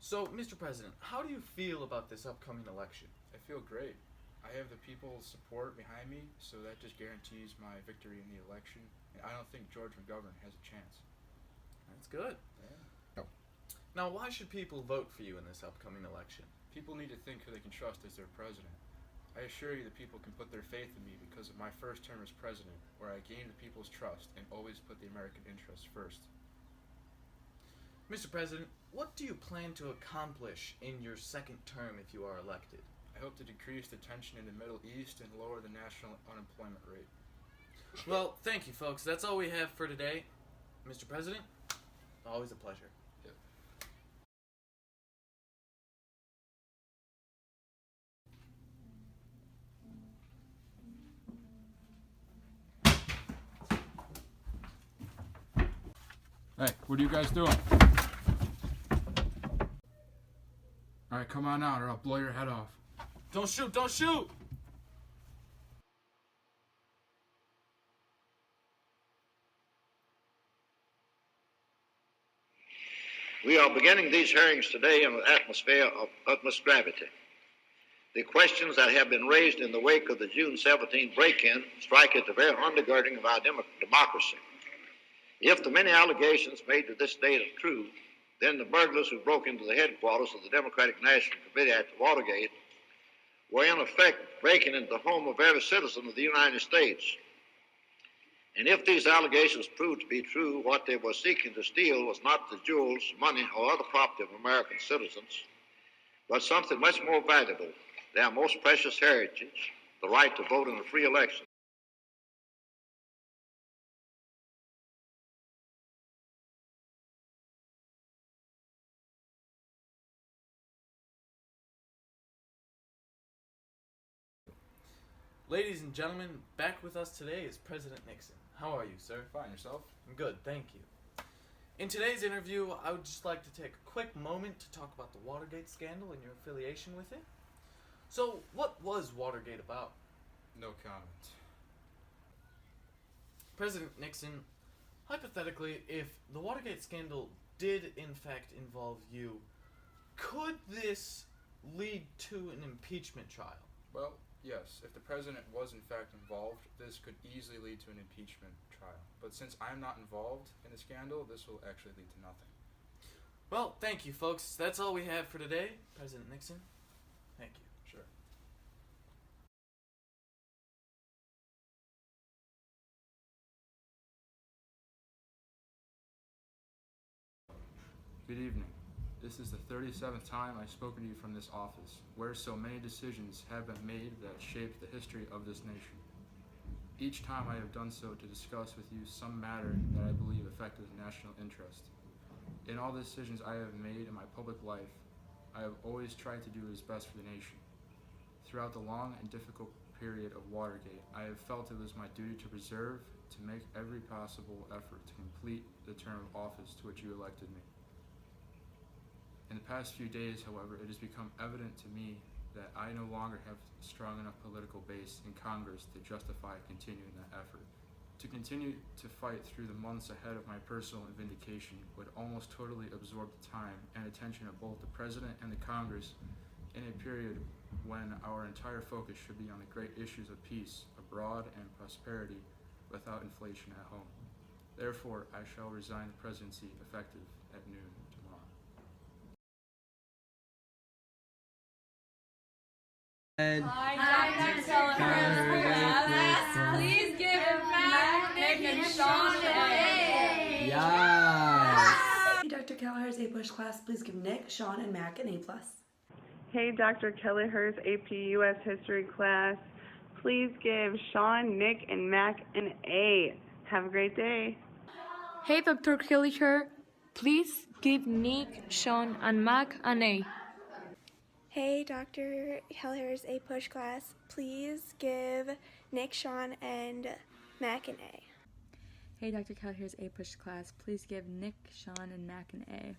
So, Mr. President, how do you feel about this upcoming election? I feel great. I have the people's support behind me, so that just guarantees my victory in the election. And I don't think George McGovern has a chance. That's good. Yeah. Now, why should people vote for you in this upcoming election? People need to think who they can trust as their president. I assure you that people can put their faith in me because of my first term as president, where I gained the people's trust and always put the American interests first. Mr. President, what do you plan to accomplish in your second term if you are elected? I hope to decrease the tension in the Middle East and lower the national unemployment rate. Well, thank you, folks. That's all we have for today. Mr. President, always a pleasure. Hey, what are you guys doing? Alright, come on out or I'll blow your head off. Don't shoot! Don't shoot! We are beginning these hearings today in an atmosphere of utmost gravity. The questions that have been raised in the wake of the June 17 break-in strike at the very undergirding of our democracy. If the many allegations made to this date are true, then the burglars who broke into the headquarters of the Democratic National Committee at Watergate were in effect breaking into the home of every citizen of the United States. And if these allegations proved to be true, what they were seeking to steal was not the jewels, money, or other property of American citizens, but something much more valuable, their most precious heritage, the right to vote in a free election. Ladies and gentlemen, back with us today is President Nixon. How are you, sir? Fine, yourself? I'm good, thank you. In today's interview, I would just like to take a quick moment to talk about the Watergate scandal and your affiliation with it. So, what was Watergate about? No comment. President Nixon, hypothetically, if the Watergate scandal did in fact involve you, could this lead to an impeachment trial? Well, yes, if the president was in fact involved, this could easily lead to an impeachment trial. But since I'm not involved in the scandal, this will actually lead to nothing. Well, thank you, folks. That's all we have for today. President Nixon, thank you. Sure. Good evening. This is the 37th time I've spoken to you from this office, where so many decisions have been made that shaped the history of this nation. Each time I have done so to discuss with you some matter that I believe affected the national interest. In all the decisions I have made in my public life, I have always tried to do what is best for the nation. Throughout the long and difficult period of Watergate, I have felt it was my duty to preserve, to make every possible effort to complete the term of office to which you elected me. In the past few days, however, it has become evident to me that I no longer have a strong enough political base in Congress to justify continuing that effort. To continue to fight through the months ahead of my personal vindication would almost totally absorb the time and attention of both the President and the Congress in a period when our entire focus should be on the great issues of peace abroad and prosperity without inflation at home. Therefore, I shall resign the presidency effective at noon tomorrow. Hi, Dr. Kelleher. Please give Mac, Nick, and Sean an A. Yes. Hey, Dr. Kelleher's A Push class, please give Nick, Sean, and Mac an A+. Hey, Dr. Kelleher's AP US History class, please give Sean, Nick, and Mac an A. Have a great day. Hey, Dr. Kelleher, please give Nick, Sean, and Mac an A. Hey, Dr. Kelleher's A Push class, please give Nick, Sean, and Mac an A. Hey, Dr. Kelleher's A Push class, please give Nick, Sean, and Mac an A.